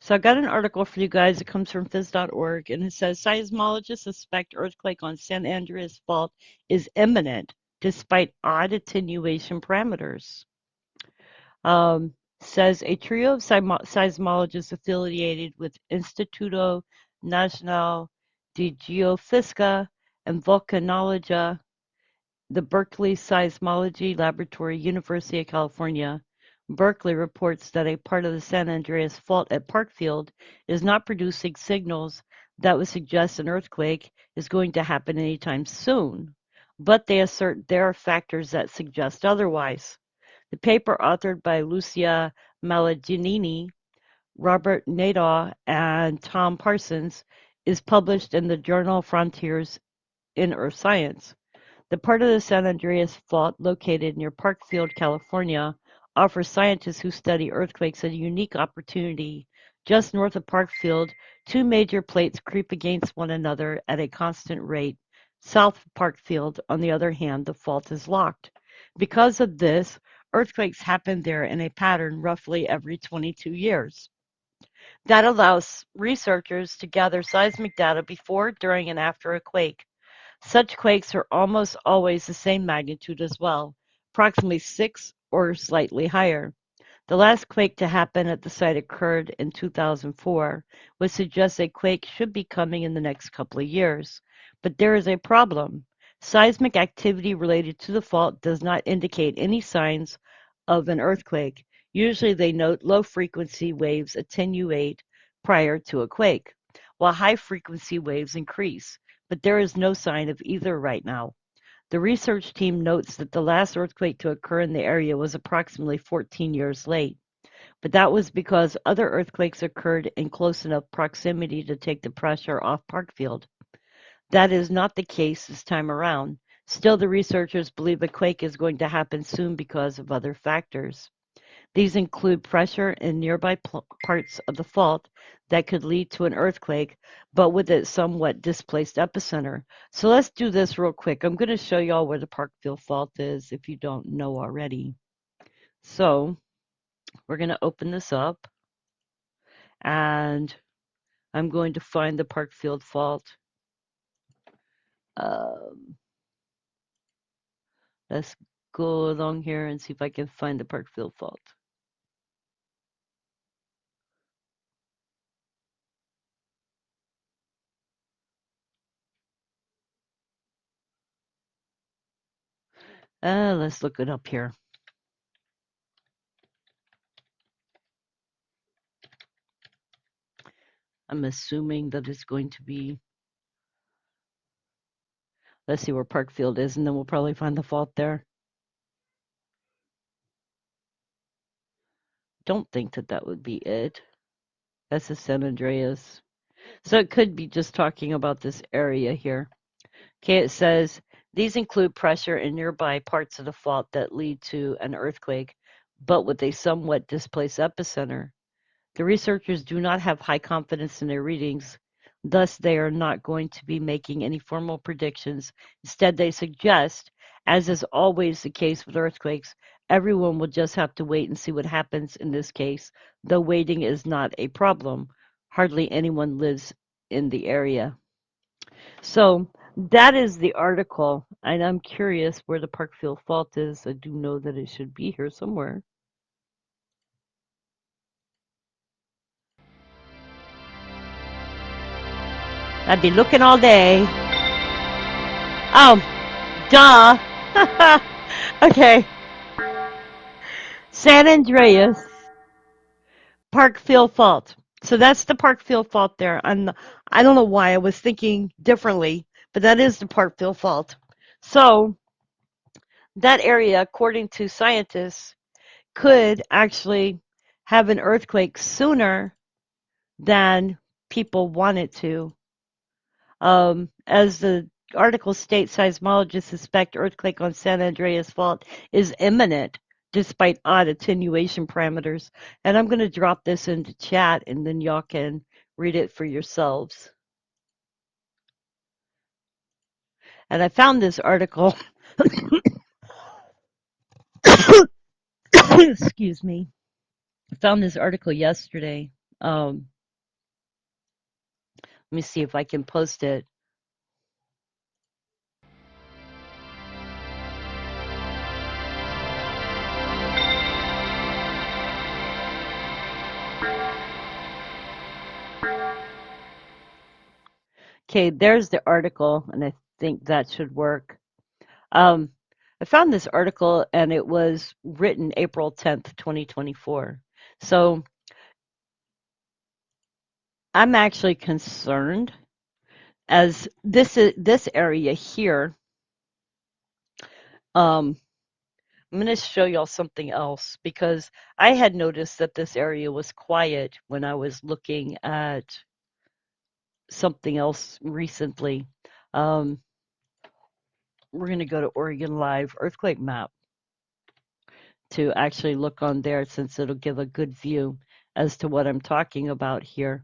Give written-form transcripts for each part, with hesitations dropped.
So I got an article for you guys. It comes from phys.org, and it says seismologists suspect earthquake on San Andreas Fault is imminent despite odd attenuation parameters. Says a trio of seismologists affiliated with Instituto Nacional de Geofísica and Volcanología, the Berkeley Seismology Laboratory, University of California, Berkeley reports that a part of the San Andreas Fault at Parkfield is not producing signals that would suggest an earthquake is going to happen anytime soon, but they assert there are factors that suggest otherwise. The paper, authored by Lucia Malaginini, Robert Nadeau, and Tom Parsons, is published in the journal Frontiers in Earth Science. The part of the San Andreas Fault located near Parkfield, California, offers scientists who study earthquakes a unique opportunity. Just north of Parkfield, two major plates creep against one another at a constant rate. South of Parkfield, on the other hand, the fault is locked. Because of this, earthquakes happen there in a pattern roughly every 22 years. That allows researchers to gather seismic data before, during, and after a quake. Such quakes are almost always the same magnitude as well, approximately 6 or slightly higher. The last quake to happen at the site occurred in 2004, which suggests a quake should be coming in the next couple of years. But there is a problem. Seismic activity related to the fault does not indicate any signs of an earthquake. Usually they note low frequency waves attenuate prior to a quake, while high frequency waves increase. But there is no sign of either right now. The research team notes that the last earthquake to occur in the area was approximately 14 years late, but that was because other earthquakes occurred in close enough proximity to take the pressure off Parkfield. That is not the case this time around. Still, the researchers believe a quake is going to happen soon because of other factors. These include pressure in nearby parts of the fault that could lead to an earthquake, but with a somewhat displaced epicenter. So let's do this real quick. I'm going to show you all where the Parkfield Fault is if you don't know already. So we're going to open this up, and I'm going to find the Parkfield Fault. Let's go along here and see if I can find the Parkfield Fault. Let's look it up here. I'm assuming that it's going to be, let's see where Parkfield is, and then we'll probably find the fault there. Don't think that that would be it. That's the San Andreas. So it could be just talking about this area here. Okay, it says, these include pressure in nearby parts of the fault that lead to an earthquake, but with a somewhat displaced epicenter. The researchers do not have high confidence in their readings, thus they are not going to be making any formal predictions. Instead, they suggest, as is always the case with earthquakes, everyone will just have to wait and see what happens in this case, though waiting is not a problem. Hardly anyone lives in the area. So that is the article, and I'm curious where the Parkfield Fault is. I do know that it should be here somewhere. I'd be looking all day. Oh, duh. Okay. San Andreas, Parkfield Fault. So that's the Parkfield Fault there. And I don't know why I was thinking differently, but that is the Parkfield Fault. So that area, according to scientists, could actually have an earthquake sooner than people want it to. As the article states, seismologists suspect earthquake on San Andreas Fault is imminent despite odd attenuation parameters. And I'm going to drop this into chat, and then y'all can read it for yourselves. And I found this article. Excuse me. I found this article yesterday. Let me see if I can post it. Okay, there's the article, and I think that should work. Um, I found this article, and it was written April 10th, 2024. So I'm actually concerned as this area here. Um, I'm going to show y'all something else because I had noticed that this area was quiet when I was looking at something else recently. Um, we're going to go to Oregon Live earthquake map to actually look on there since it'll give a good view as to what I'm talking about here.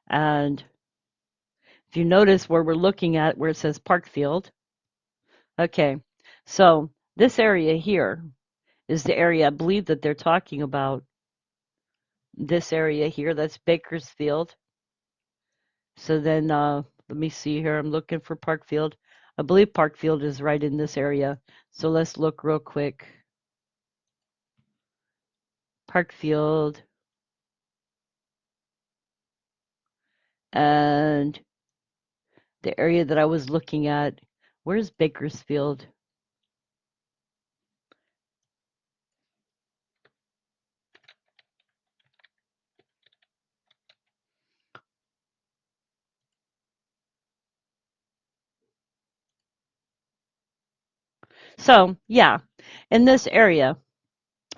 And if you notice where we're looking at where it says Parkfield, okay, so this area here is the area I believe that they're talking about. This area here, that's Bakersfield. So then let me see here. I'm looking for Parkfield. I believe Parkfield is right in this area. So let's look real quick. Parkfield. And the area that I was looking at, where's Bakersfield? So yeah, in this area,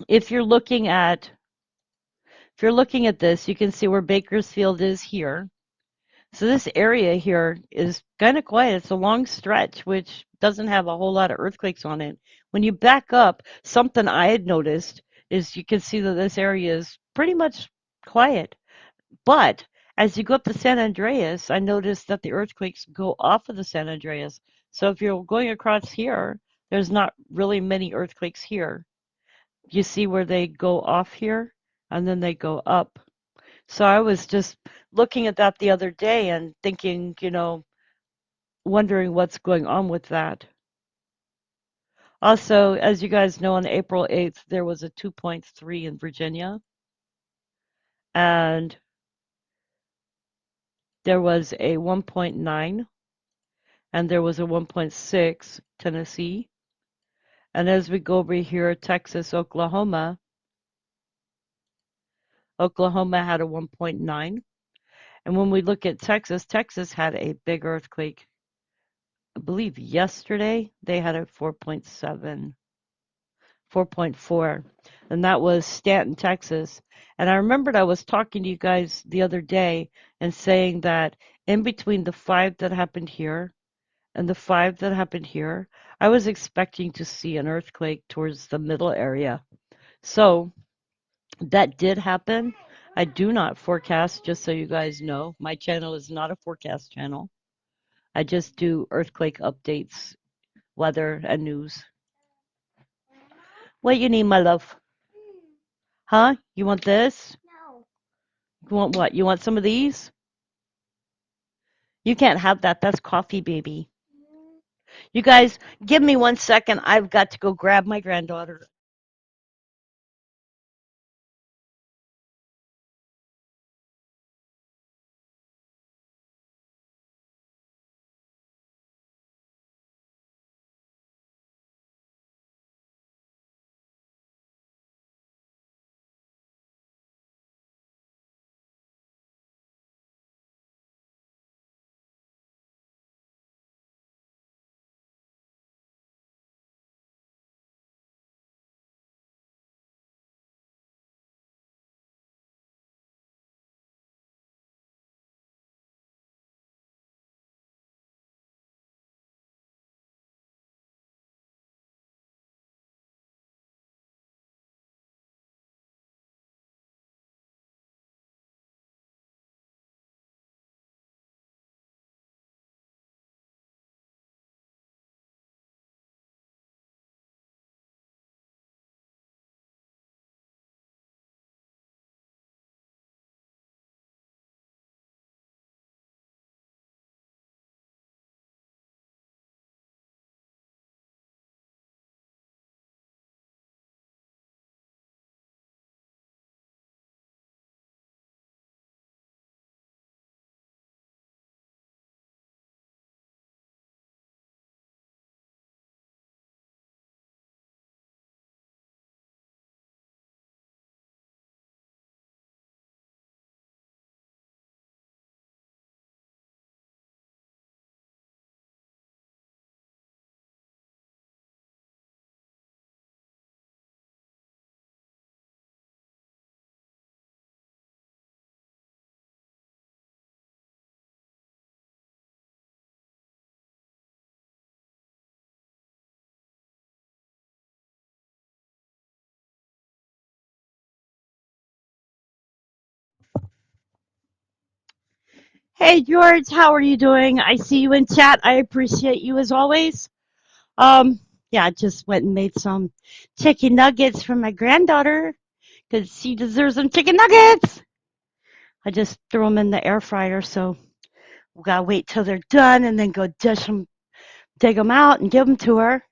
if you're looking at this, you can see where Bakersfield is here. So this area here is kind of quiet. It's a long stretch, which doesn't have a whole lot of earthquakes on it. When you back up, something I had noticed is you can see that this area is pretty much quiet. But as you go up to San Andreas, I noticed that the earthquakes go off of the San Andreas. So if you're going across here, there's not really many earthquakes here. You see where they go off here and then they go up. So I was just looking at that the other day and thinking, wondering what's going on with that. Also, as you guys know, on April 8th, there was a 2.3 in Virginia, and there was a 1.9, and there was a 1.6 Tennessee. And as we go over here, Texas, Oklahoma had a 1.9. And when we look at Texas, Texas had a big earthquake. I believe yesterday they had a 4.7. 4.4, and that was Stanton, Texas. And I remembered I was talking to you guys the other day and saying that in between the 5 that happened here and the 5 that happened here, I was expecting to see an earthquake towards the middle area. So that did happen. I do not forecast, just so you guys know. My channel is not a forecast channel. I just do earthquake updates, weather, and news. What you need, my love? Huh? You want this? You want what? You want some of these? You can't have that. That's coffee, baby. You guys, give me 1 second. I've got to go grab my granddaughter. Hey George, how are you doing? I see you in chat. I appreciate you as always. Yeah, I just went and made some chicken nuggets for my granddaughter because she deserves some chicken nuggets. I just threw them in the air fryer, so we gotta wait till they're done and then go dig them out and give them to her.